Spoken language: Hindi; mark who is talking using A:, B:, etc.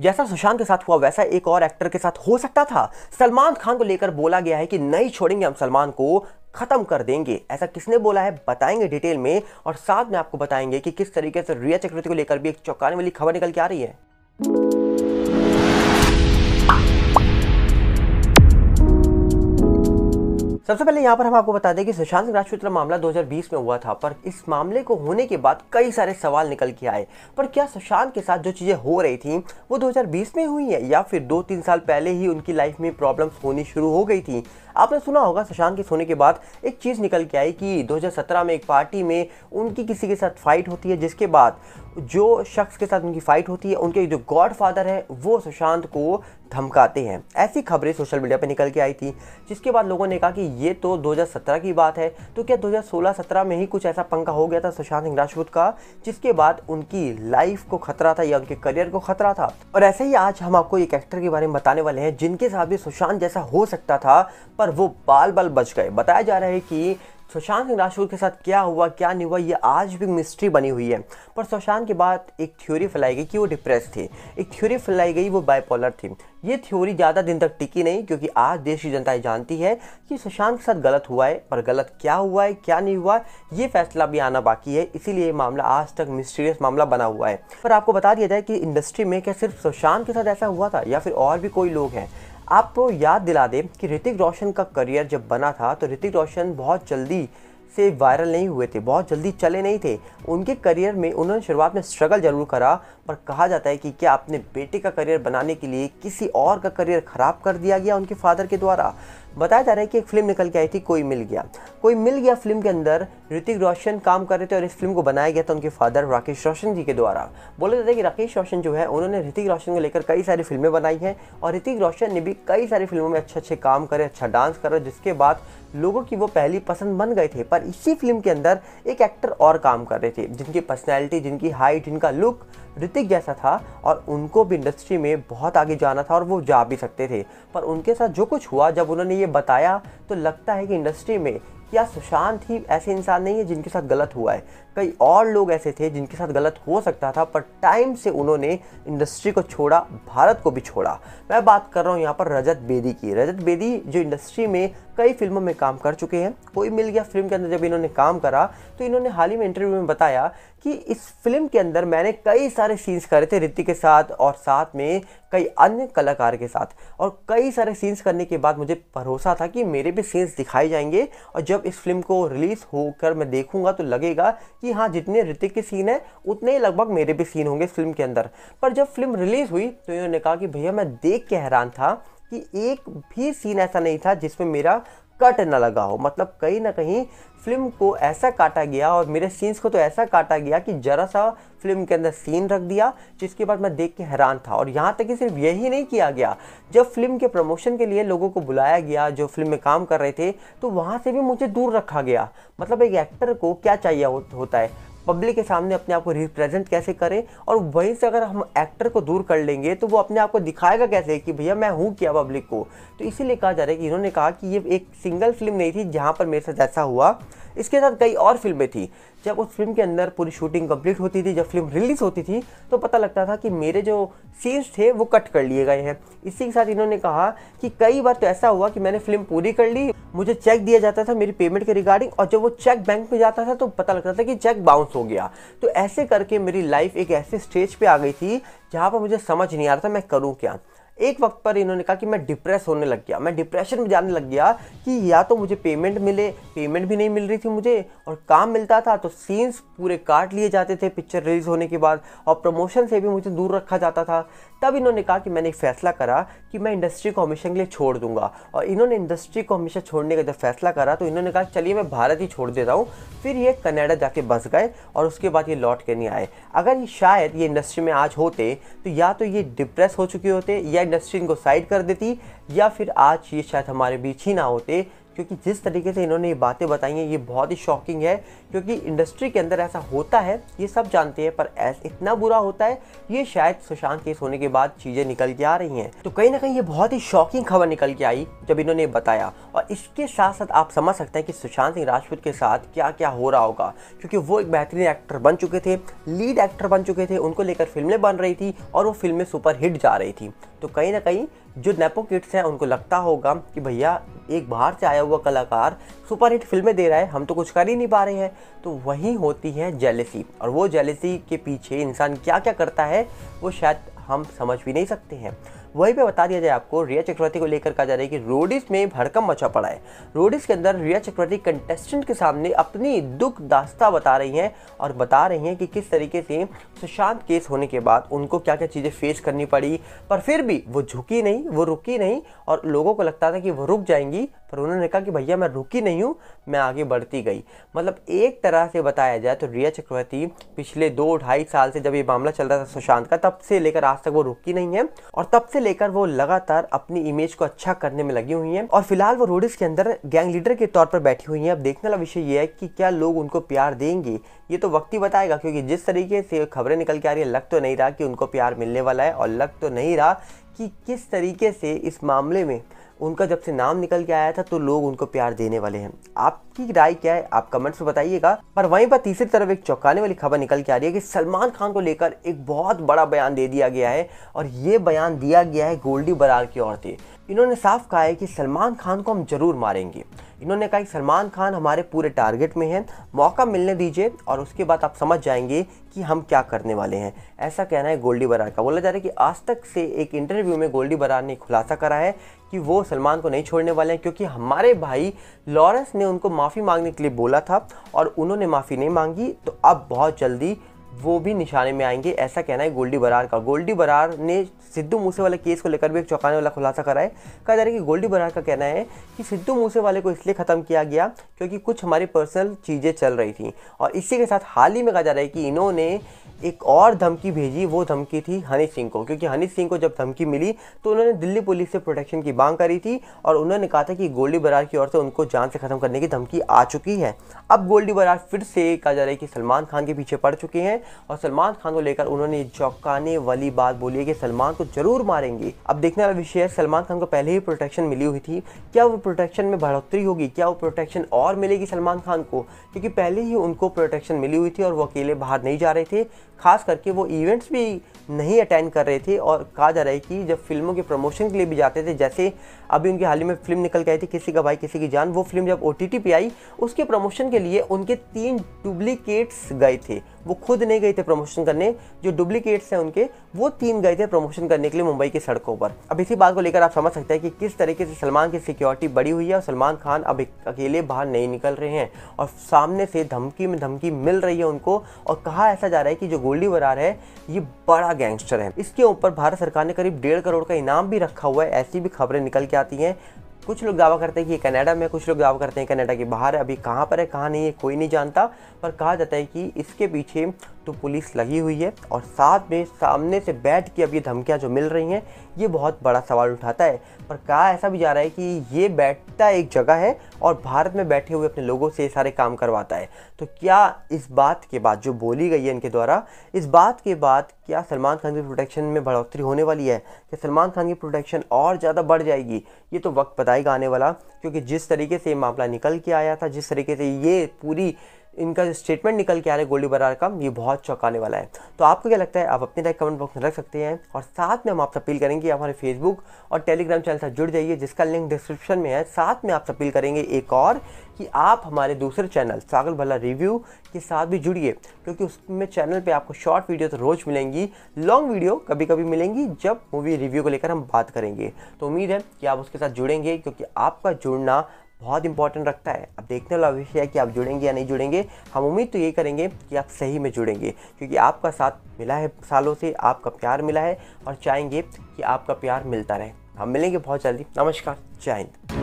A: जैसा सुशांत के साथ हुआ वैसा एक और एक्टर के साथ हो सकता था। सलमान खान को लेकर बोला गया है कि नहीं छोड़ेंगे हम सलमान को, खत्म कर देंगे। ऐसा किसने बोला है बताएंगे डिटेल में, और साथ में आपको बताएंगे कि किस तरीके से रिया चक्रवर्ती को लेकर भी एक चौंकाने वाली खबर निकल के आ रही है। सबसे पहले यहाँ पर हम आपको बता दें कि सुशांत सिंह राजपूत का मामला 2020 में हुआ था, पर इस मामले को होने के बाद कई सारे सवाल निकल के आए। पर क्या सुशांत के साथ जो चीज़ें हो रही थी वो 2020 में हुई है, या फिर 2-3 साल पहले ही उनकी लाइफ में प्रॉब्लम्स होनी शुरू हो गई थी। आपने सुना होगा सुशांत के सोने के बाद एक चीज़ निकल के आई कि 2017 में एक पार्टी में उनकी किसी के साथ फाइट होती है, जिसके बाद जो शख्स के साथ उनकी फाइट होती है उनके जो गॉडफादर है वो सुशांत को धमकाते हैं। ऐसी खबरें सोशल मीडिया पे निकल के आई थी, जिसके बाद लोगों ने कहा कि ये तो 2017 की बात है, तो क्या 2016-17 में ही कुछ ऐसा पंगा हो गया था सुशांत सिंह राजपूत का, जिसके बाद उनकी लाइफ को खतरा था या उनके करियर को खतरा था। और ऐसे ही आज हम आपको एक एक्टर के बारे में बताने वाले हैं जिनके साथ भी सुशांत जैसा हो सकता था, पर वो बाल बाल बच गए। बताया जा रहा है कि सुशांत सिंह राजपूत के साथ क्या हुआ क्या नहीं हुआ ये आज भी मिस्ट्री बनी हुई है। पर सुशांत के बाद एक थ्योरी फैलाई गई कि वो डिप्रेस थे, एक थ्योरी फैलाई गई वो बाइपोलर थी। ये थ्योरी ज़्यादा दिन तक टिकी नहीं, क्योंकि आज देश की जनता जानती है कि सुशांत के साथ गलत हुआ है, पर गलत क्या हुआ है क्या नहीं हुआ ये फैसला भी आना बाकी है। इसीलिए ये मामला आज तक मिस्टीरियस मामला बना हुआ है। पर आपको बता दिया जाए कि इंडस्ट्री में क्या सिर्फ सुशांत के साथ ऐसा हुआ था या फिर और भी कोई लोग हैं। आपको याद दिला दें कि ऋतिक रोशन का करियर जब बना था तो ऋतिक रोशन बहुत जल्दी से वायरल नहीं हुए थे, बहुत जल्दी चले नहीं थे। उनके करियर में उन्होंने शुरुआत में स्ट्रगल जरूर करा, पर कहा जाता है कि क्या अपने बेटे का करियर बनाने के लिए किसी और का करियर ख़राब कर दिया गया उनके फादर के द्वारा। बताया जा रहा है कि एक फिल्म निकल के आई थी कोई मिल गया। कोई मिल गया फिल्म के अंदर ऋतिक रोशन काम कर रहे थे और इस फिल्म को बनाया गया था उनके फादर राकेश रोशन जी के द्वारा। बोला जाता है कि राकेश रोशन जो है उन्होंने ऋतिक रोशन को लेकर कई सारी फिल्में बनाई हैं, और ऋतिक रोशन ने भी कई सारी फिल्मों में अच्छे काम करे, अच्छा डांस करे, जिसके बाद लोगों की वो पहली पसंद बन गए थे। पर इसी फिल्म के अंदर एक एक्टर और काम कर रहे थे जिनकी पर्सनैलिटी, जिनकी हाइट, जिनका लुक ऋतिक जैसा था, और उनको भी इंडस्ट्री में बहुत आगे जाना था और वो जा भी सकते थे। पर उनके साथ जो कुछ हुआ, जब उन्होंने ये बताया तो लगता है कि इंडस्ट्री में क्या सुशांत ही ऐसे इंसान नहीं है जिनके साथ गलत हुआ है, कई और लोग ऐसे थे जिनके साथ गलत हो सकता था, पर टाइम से उन्होंने इंडस्ट्री को छोड़ा, भारत को भी छोड़ा। मैं बात कर रहा हूँ यहाँ पर रजत बेदी की। रजत बेदी जो इंडस्ट्री में कई फिल्मों में काम कर चुके हैं। कोई मिल गया फिल्म के अंदर जब इन्होंने काम करा तो इन्होंने हाल ही में इंटरव्यू में बताया कि इस फिल्म के अंदर मैंने कई सारे सीन्स करे थे ऋतिक के साथ और साथ में कई अन्य कलाकार के साथ, और कई सारे सीन्स करने के बाद मुझे भरोसा था कि मेरे भी सीन्स दिखाए जाएंगे, और जब इस फिल्म को रिलीज होकर मैं देखूंगा तो लगेगा कि हाँ, जितने ऋतिक के सीन है उतने ही लगभग मेरे भी सीन होंगे इस फिल्म के अंदर। पर जब फिल्म रिलीज हुई तो इन्होंने कहा कि भैया मैं देख के हैरान था कि एक भी सीन ऐसा नहीं था जिसमें मेरा कट न लगा हो। मतलब कहीं ना कहीं फिल्म को ऐसा काटा गया और मेरे सीन्स को तो ऐसा काटा गया कि जरा सा फिल्म के अंदर सीन रख दिया, जिसके बाद मैं देख के हैरान था। और यहाँ तक कि सिर्फ यही नहीं किया गया, जब फिल्म के प्रमोशन के लिए लोगों को बुलाया गया जो फिल्म में काम कर रहे थे, तो वहाँ से भी मुझे दूर रखा गया। मतलब एक एक्टर को क्या चाहिए होता है, पब्लिक के सामने अपने आप को रिप्रेजेंट कैसे करें, और वहीं से अगर हम एक्टर को दूर कर लेंगे तो वो अपने आप को दिखाएगा कैसे कि भैया मैं हूँ क्या पब्लिक को। तो इसीलिए कहा जा रहा है कि इन्होंने कहा कि ये एक सिंगल फिल्म नहीं थी जहाँ पर मेरे साथ ऐसा हुआ, इसके साथ कई और फिल्में थी। जब उस फिल्म के अंदर पूरी शूटिंग कंप्लीट होती थी, जब फिल्म रिलीज होती थी, तो पता लगता था कि मेरे जो सीन्स थे वो कट कर लिए गए हैं। इसी के साथ इन्होंने कहा कि कई बार तो ऐसा हुआ कि मैंने फिल्म पूरी कर ली, मुझे चेक दिया जाता था मेरी पेमेंट के रिगार्डिंग, और जब वो चेक बैंक में जाता था तो पता लगता था कि चेक बाउंस हो गया। तो ऐसे करके मेरी लाइफ एक ऐसे स्टेज पे आ गई थी जहाँ पर मुझे समझ नहीं आ रहा था मैं करूँ क्या। एक वक्त पर इन्होंने कहा कि मैं डिप्रेस होने लग गया, मैं डिप्रेशन में जाने लग गया कि या तो मुझे पेमेंट मिले, पेमेंट भी नहीं मिल रही थी मुझे, और काम मिलता था तो सीन्स पूरे काट लिए जाते थे पिक्चर रिलीज होने के बाद, और प्रमोशन से भी मुझे दूर रखा जाता था। तब इन्होंने कहा कि मैंने एक फैसला करा कि मैं इंडस्ट्री को हमेशा के लिए छोड़ दूंगा, और इन्होंने इंडस्ट्री को हमेशा छोड़ने का जब फैसला करा तो इन्होंने कहा चलिए मैं भारत ही छोड़ देता हूँ। फिर ये कनाडा जाके बस गए और उसके बाद ये लौट के नहीं आए। अगर ये शायद ये इंडस्ट्री में आज होते तो या तो ये डिप्रेस हो चुके होते, या इंडस्ट्री इनको साइड कर देती, या फिर आज ये शायद हमारे बीच ही ना होते, क्योंकि जिस तरीके से इन्होंने ये बातें बताई हैं ये बहुत ही शॉकिंग है, क्योंकि इंडस्ट्री के अंदर ऐसा होता है ये सब जानते हैं, पर इतना बुरा होता है ये शायद सुशांत केस होने के बाद चीज़ें निकल के आ रही हैं। तो कहीं ना कहीं ये बहुत ही शॉकिंग खबर निकल के आई जब इन्होंने बताया, और इसके साथ साथ आप समझ सकते हैं कि सुशांत सिंह राजपूत के साथ क्या क्या हो रहा होगा, क्योंकि वो एक बेहतरीन एक्टर बन चुके थे, लीड एक्टर बन चुके थे, उनको लेकर फिल्में बन रही थी और वो फिल्में सुपर हिट जा रही थी। तो कहीं ना कहीं जो नेपो किड्स हैं उनको लगता होगा कि भैया एक बाहर से आया हुआ कलाकार सुपर हिट फिल्में दे रहा है, हम तो कुछ कर ही नहीं पा रहे हैं। तो वही होती है जेलेसी, और वो जेलेसी के पीछे इंसान क्या क्या करता है वो शायद हम समझ भी नहीं सकते हैं। वहीं पे बता दिया जाए आपको, रिया चक्रवर्ती को लेकर कहा जा रहा है कि रोडिस में भड़कम मचा पड़ा है। रोडिस के अंदर रिया चक्रवर्ती कंटेस्टेंट के सामने अपनी दुख दास्ता बता रही हैं और बता रही हैं कि किस तरीके से सुशांत केस होने के बाद उनको क्या क्या चीज़ें फेस करनी पड़ी, पर फिर भी वो झुकी नहीं, वो रुकी नहीं, और लोगों को लगता था कि वो रुक जाएंगी, पर उन्होंने कहा कि भैया मैं रुकी नहीं हूँ, मैं आगे बढ़ती गई। मतलब एक तरह से बताया जाए तो रिया चक्रवर्ती पिछले 2-2.5 साल से जब ये मामला चल रहा था सुशांत का, तब से लेकर आज तक वो रुकी नहीं है, और तब से लेकर वो लगातार अपनी इमेज को अच्छा करने में लगी हुई हैं। और फिलहाल वो रोडिस के अंदर गैंग लीडर के तौर पर बैठी हुई हैं। अब देखने वाला विषय ये है कि क्या लोग उनको प्यार देंगे, ये तो वक्त ही बताएगा, क्योंकि जिस तरीके से खबरें निकल के आ रही है लग तो नहीं रहा कि उनको प्यार मिलने वाला है, और लग तो नहीं रहा कि किस तरीके से इस मामले में उनका जब से नाम निकल के आया था तो लोग उनको प्यार देने वाले हैं। आपकी राय क्या है आप कमेंट्स में बताइएगा। पर वहीं पर तीसरी तरफ एक चौंकाने वाली खबर निकल के आ रही है कि सलमान खान को लेकर एक बहुत बड़ा बयान दे दिया गया है, और ये बयान दिया गया है गोल्डी बरार की ओर से। इन्होंने साफ कहा है कि सलमान खान को हम जरूर मारेंगे। इन्होंने कहा कि सलमान खान हमारे पूरे टारगेट में हैं, मौका मिलने दीजिए और उसके बाद आप समझ जाएंगे कि हम क्या करने वाले हैं। ऐसा कहना है गोल्डी बरार का। बोला जा रहा है कि आज तक से एक इंटरव्यू में गोल्डी बरार ने खुलासा करा है कि वो सलमान को नहीं छोड़ने वाले हैं, क्योंकि हमारे भाई लॉरेंस ने उनको माफ़ी मांगने के लिए बोला था और उन्होंने माफ़ी नहीं मांगी, तो अब बहुत जल्दी वो भी निशाने में आएंगे। ऐसा कहना है गोल्डी बरार का। गोल्डी बरार ने सिद्धू मूसेवाले केस को लेकर भी एक चौंकाने वाला खुलासा करा है। कहा जा रहा है कि गोल्डी बरार का कहना है कि सिद्धू मूसेवाले को इसलिए ख़त्म किया गया क्योंकि कुछ हमारी पर्सनल चीज़ें चल रही थी, और इसी के साथ हाल ही में कहा जा रहा है कि इन्होंने एक और धमकी भेजी। वो धमकी थी हनी सिंह को, क्योंकि हनी सिंह को जब धमकी मिली तो उन्होंने दिल्ली पुलिस से प्रोटेक्शन की मांग करी थी, और उन्होंने कहा था कि गोल्डी बरार की ओर से उनको जान से ख़त्म करने की धमकी आ चुकी है। अब गोल्डी बरार फिर से कहा जा रहा है कि सलमान खान के पीछे पड़ चुके हैं, और सलमान खान को लेकर उन्होंने चौंकाने वाली बात बोली है कि सलमान को जरूर मारेंगे। अब देखने वाला विषय है, सलमान खान को पहले ही प्रोटेक्शन मिली हुई थी, क्या वो प्रोटेक्शन में बढ़ोतरी होगी, क्या वो प्रोटेक्शन और मिलेगी सलमान खान को, क्योंकि पहले ही उनको प्रोटेक्शन मिली हुई थी और वो अकेले बाहर नहीं जा रहे थे, खास करके वो इवेंट्स भी नहीं अटेंड कर रहे थे। और कहा जा रहा है कि जब फिल्मों के प्रमोशन के लिए भी जाते थे, जैसे अभी उनकी हाल ही में फिल्म निकल के आई थी किसी का भाई किसी की जान, वो फिल्म जब OTT पे आई उसके प्रमोशन के लिए उनके 3 डुप्लीकेट्स गए थे। वो खुद नहीं गए थे प्रमोशन करने, जो डुप्लीकेट्स हैं उनके वो 3 गए थे प्रमोशन करने के लिए मुंबई की सड़कों पर। अब इसी बात को लेकर आप समझ सकते हैं कि किस तरीके से सलमान की सिक्योरिटी बढ़ी हुई है, और सलमान खान अब अकेले बाहर नहीं निकल रहे हैं, और सामने से धमकी में धमकी मिल रही है उनको। और कहा ऐसा जा रहा है कि जो गोल्डी बरार है ये बड़ा गैंगस्टर है, इसके ऊपर भारत सरकार ने करीब 1.5 करोड़ का इनाम भी रखा हुआ है। ऐसी भी खबरें निकल के आती हैं। कुछ लोग दावा करते हैं कि ये कनाडा में, कुछ लोग दावा करते हैं कनाडा के बाहर है। अभी कहाँ पर है कहाँ नहीं है कोई नहीं जानता, पर कहा जाता है कि इसके पीछे तो पुलिस लगी हुई है, और साथ में सामने से बैठ के अब ये धमकियाँ जो मिल रही हैं ये बहुत बड़ा सवाल उठाता है। पर कहा ऐसा भी जा रहा है कि ये बैठता एक जगह है और भारत में बैठे हुए अपने लोगों से सारे काम करवाता है। तो क्या इस बात के बाद जो बोली गई है इनके द्वारा, इस बात के बाद क्या सलमान खान की प्रोटेक्शन में बढ़ोतरी होने वाली है, कि सलमान खान की प्रोटेक्शन और ज़्यादा बढ़ जाएगी, ये तो वक्त बताएगा आने वाला। क्योंकि जिस तरीके से ये मामला निकल के आया था, जिस तरीके से ये पूरी इनका स्टेटमेंट निकल के आ रहा है गोल्डी बरार का, ये बहुत चौंकाने वाला है। तो आपको क्या लगता है आप अपनी राय कमेंट बॉक्स में रख सकते हैं, और साथ में हम आपसे अपील करेंगे आप हमारे फेसबुक और टेलीग्राम चैनल से जुड़ जाइए, जिसका लिंक डिस्क्रिप्शन में है। साथ में आपसे अपील करेंगे एक और कि आप हमारे दूसरे चैनल सागल भल्ला रिव्यू के साथ भी जुड़िए, क्योंकि उसमें चैनल पे आपको शॉर्ट वीडियो तो रोज़ मिलेंगी, लॉन्ग वीडियो कभी कभी मिलेंगी जब मूवी रिव्यू को लेकर हम बात करेंगे। तो उम्मीद है कि आप उसके साथ जुड़ेंगे, क्योंकि आपका जुड़ना बहुत इंपॉर्टेंट रखता है। अब देखने वाला विषय है कि आप जुड़ेंगे या नहीं जुड़ेंगे। हम उम्मीद तो यही करेंगे कि आप सही में जुड़ेंगे, क्योंकि आपका साथ मिला है सालों से, आपका प्यार मिला है, और चाहेंगे कि आपका प्यार मिलता रहे। हम मिलेंगे बहुत जल्दी। नमस्कार, जय हिंद।